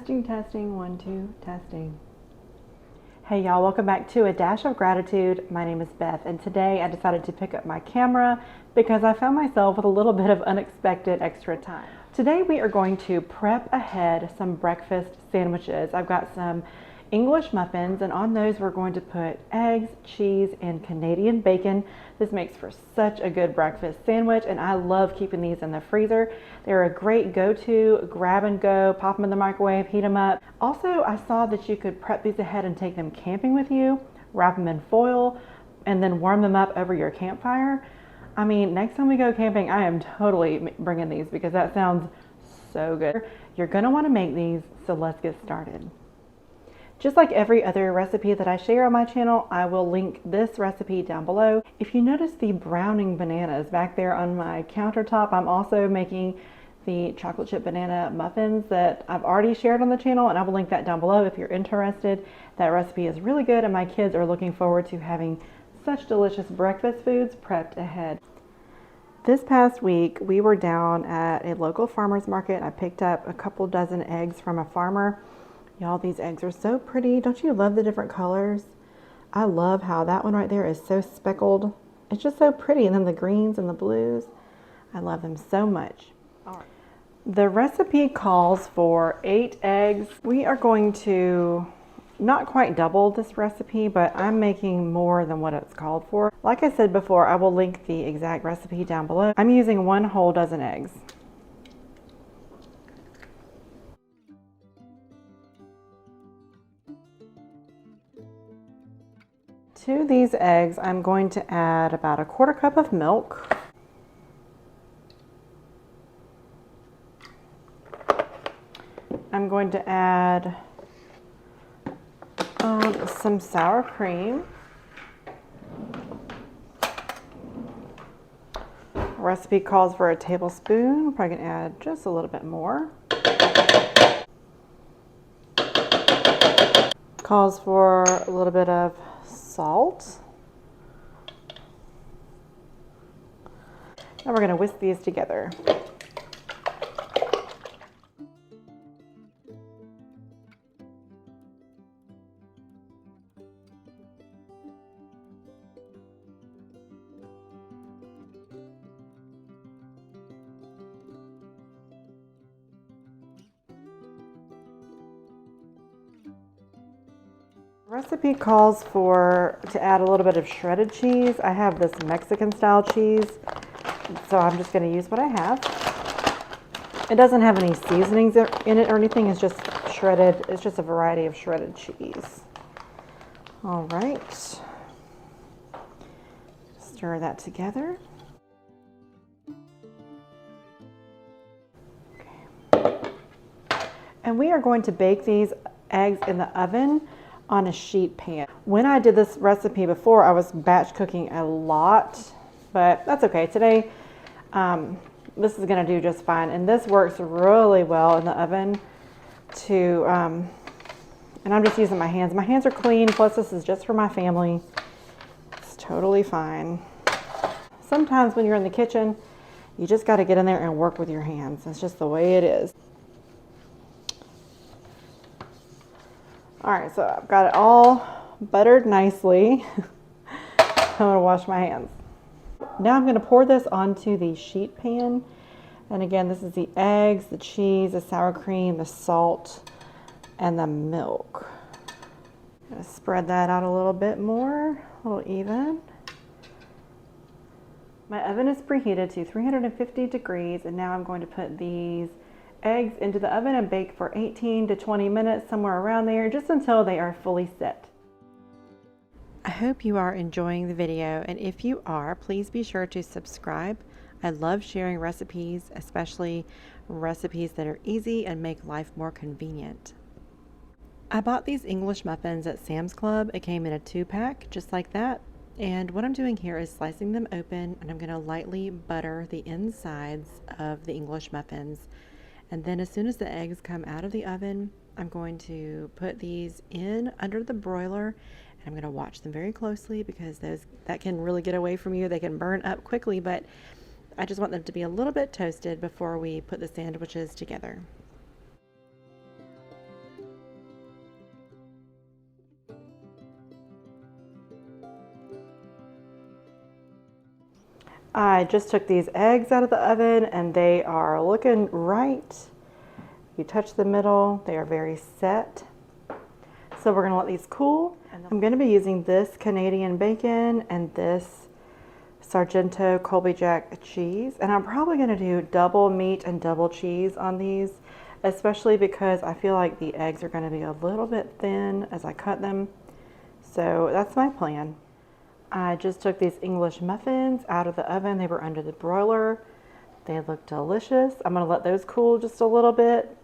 Testing, testing, 1, 2, testing. Hey y'all, welcome back to A Dash of Gratitude. My name is Beth, and today I decided to pick up my camera because I found myself with a little bit of unexpected extra time. Today we are going to prep ahead some breakfast sandwiches. I've got some English muffins, and on those we're going to put eggs, cheese, and Canadian bacon. This makes for such a good breakfast sandwich, and I love keeping these in the freezer. They're a great go-to, grab and go, pop them in the microwave, heat them up. Also, I saw that you could prep these ahead and take them camping with you, wrap them in foil, and then warm them up over your campfire. I mean, next time we go camping, I am totally bringing these because that sounds so good. You're gonna wanna make these, so let's get started. Just like every other recipe that I share on my channel, I will link this recipe down below. If you notice the browning bananas back there on my countertop, I'm also making the chocolate chip banana muffins that I've already shared on the channel, and I will link that down below if you're interested. That recipe is really good, and my kids are looking forward to having such delicious breakfast foods prepped ahead. This past week, we were down at a local farmer's market. I picked up a couple dozen eggs from a farmer. Y'all, these eggs are so pretty. Don't you love the different colors? I love how that one right there is so speckled. It's just so pretty. And then the greens and the blues. I love them so much. All right. The recipe calls for 8 eggs. We are going to not quite double this recipe, but I'm making more than what it's called for. Like I said before, I will link the exact recipe down below. I'm using 1 whole dozen eggs. To these eggs, I'm going to add about 1/4 cup of milk. I'm going to add some sour cream. The recipe calls for 1 tablespoon. We're probably going to add just a little bit more. Calls for a little bit of salt. Now we're going to whisk these together. The recipe calls to add a little bit of shredded cheese. I have this Mexican style cheese, so I'm just going to use what I have. It doesn't have any seasonings in it or anything. It's just shredded. It's just a variety of shredded cheese. All right. Stir that together. Okay. And we are going to bake these eggs in the oven on a sheet pan. When I did this recipe before, I was batch cooking a lot, but that's okay. Today, this is gonna do just fine. And this works really well in the oven and I'm just using my hands. My hands are clean, plus this is just for my family. It's totally fine. Sometimes when you're in the kitchen, you just gotta get in there and work with your hands. It's just the way it is. All right, so I've got it all buttered nicely. I'm gonna wash my hands. Now I'm gonna pour this onto the sheet pan. And again, this is the eggs, the cheese, the sour cream, the salt, and the milk. I'm gonna spread that out a little bit more, a little even. My oven is preheated to 350 degrees, and now I'm going to put these eggs into the oven and bake for 18 to 20 minutes, somewhere around there, just until they are fully set. I hope you are enjoying the video, and if you are, please be sure to subscribe. I love sharing recipes, especially recipes that are easy and make life more convenient. I bought these English muffins at Sam's Club. It came in a 2-pack, just like that. And what I'm doing here is slicing them open, and I'm going to lightly butter the insides of the English muffins. And then as soon as the eggs come out of the oven, I'm going to put these in under the broiler, and I'm going to watch them very closely because that can really get away from you. They can burn up quickly, but I just want them to be a little bit toasted before we put the sandwiches together. I just took these eggs out of the oven and they are looking right. You touch the middle, they are very set. So we're gonna let these cool. I'm gonna be using this Canadian bacon and this Sargento Colby Jack cheese. And I'm probably gonna do double meat and double cheese on these, especially because I feel like the eggs are gonna be a little bit thin as I cut them. So that's my plan. I just took these English muffins out of the oven. They were under the broiler. They look delicious. I'm gonna let those cool just a little bit.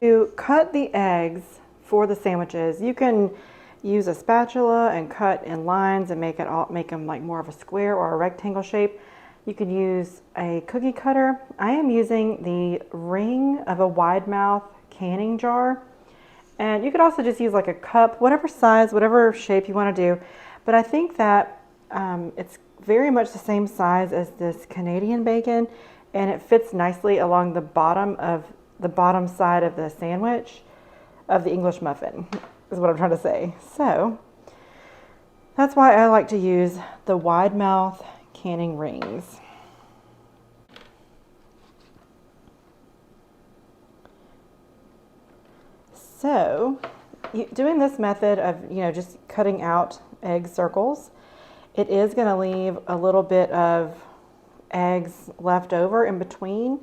To cut the eggs for the sandwiches, you can use a spatula and cut in lines and make them like more of a square or a rectangle shape. You could use a cookie cutter. I am using the ring of a wide mouth canning jar. And you could also just use like a cup, whatever size, whatever shape you want to do. But I think that it's very much the same size as this Canadian bacon, and it fits nicely along the bottom side of the sandwich of the English muffin, is what I'm trying to say. So that's why I like to use the wide mouth canning rings. So doing this method of, just cutting out egg circles, it is going to leave a little bit of eggs left over in between.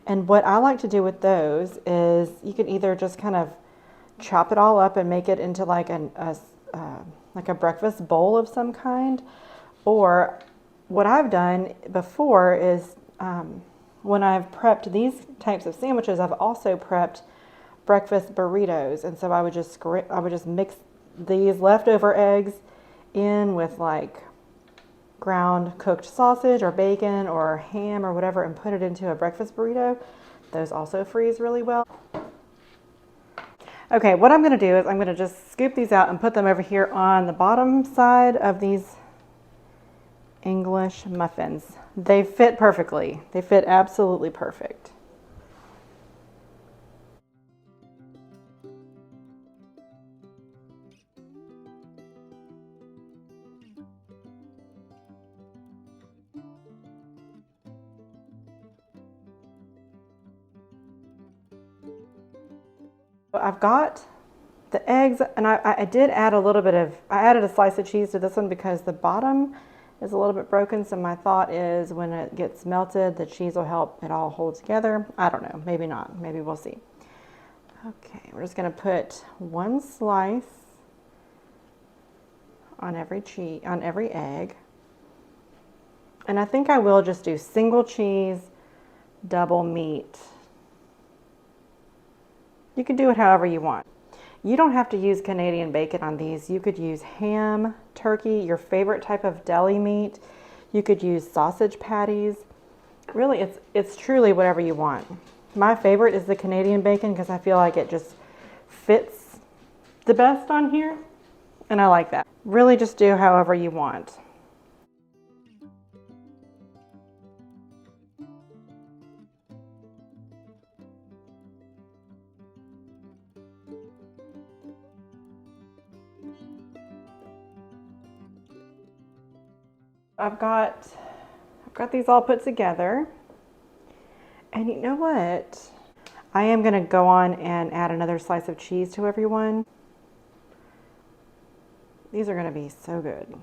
And what I like to do with those is you can either just kind of chop it all up and make it into like a breakfast bowl of some kind. Or what I've done before is when I've prepped these types of sandwiches, I've also prepped breakfast burritos. And so I would just mix these leftover eggs in with like ground cooked sausage or bacon or ham or whatever and put it into a breakfast burrito. Those also freeze really well. Okay, what I'm going to do is I'm going to just scoop these out and put them over here on the bottom side of these English muffins. They fit perfectly. They fit absolutely perfect. I've got the eggs, and I did add I added a slice of cheese to this one because the bottom is a little bit broken. So my thought is when it gets melted, the cheese will help it all hold together. I don't know, maybe not, maybe we'll see. Okay, we're just gonna put one slice on every egg. And I think I will just do single cheese, double meat. You can do it however you want. You don't have to use Canadian bacon on these. You could use ham, turkey, your favorite type of deli meat. You could use sausage patties. Really, it's truly whatever you want. My favorite is the Canadian bacon because I feel like it just fits the best on here, and I like that. Really just do however you want. I've got these all put together. And you know what? I am going to go on and add another slice of cheese to everyone. These are going to be so good.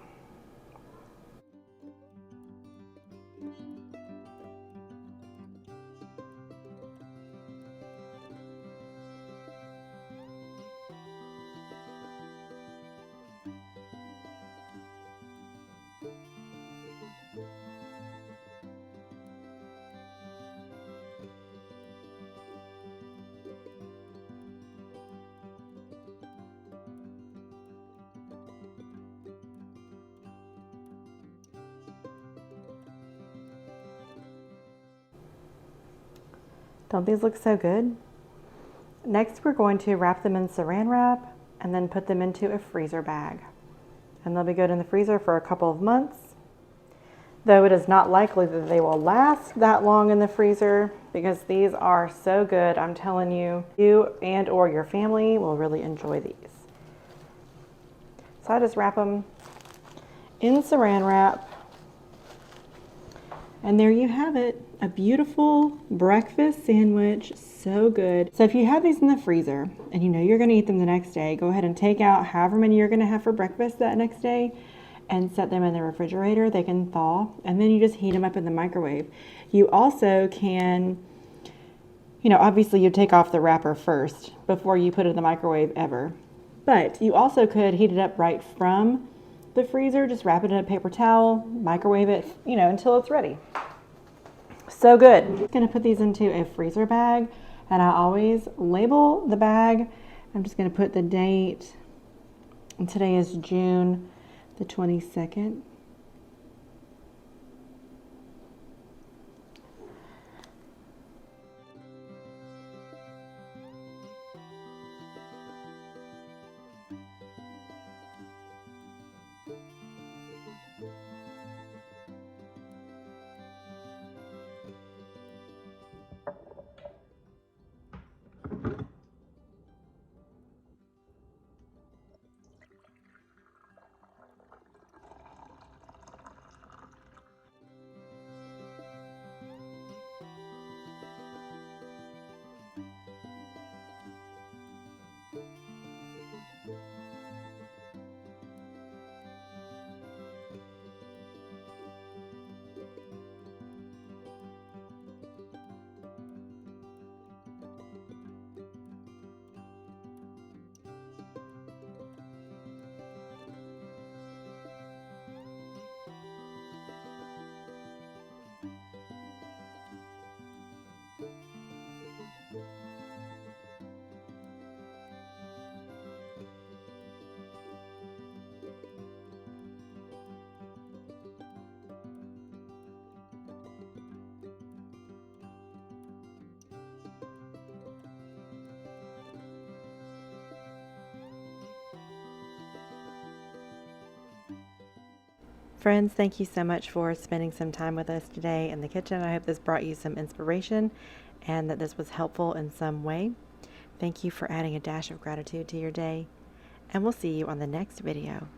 Don't these look so good? Next, we're going to wrap them in saran wrap and then put them into a freezer bag. And they'll be good in the freezer for a couple of months. Though it is not likely that they will last that long in the freezer because these are so good. I'm telling you, you and or your family will really enjoy these. So I just wrap them in saran wrap. And there you have it, a beautiful breakfast sandwich, so good. So if you have these in the freezer and you know you're gonna eat them the next day, go ahead and take out however many you're gonna have for breakfast that next day and set them in the refrigerator. They can thaw, and then you just heat them up in the microwave. You also can, obviously you take off the wrapper first before you put it in the microwave ever. But you also could heat it up right from the freezer, just wrap it in a paper towel, microwave it, until it's ready. So good. I'm just gonna put these into a freezer bag, and I always label the bag. I'm just gonna put the date, and today is June the 22nd. Friends, thank you so much for spending some time with us today in the kitchen. I hope this brought you some inspiration and that this was helpful in some way. Thank you for adding a dash of gratitude to your day, and we'll see you on the next video.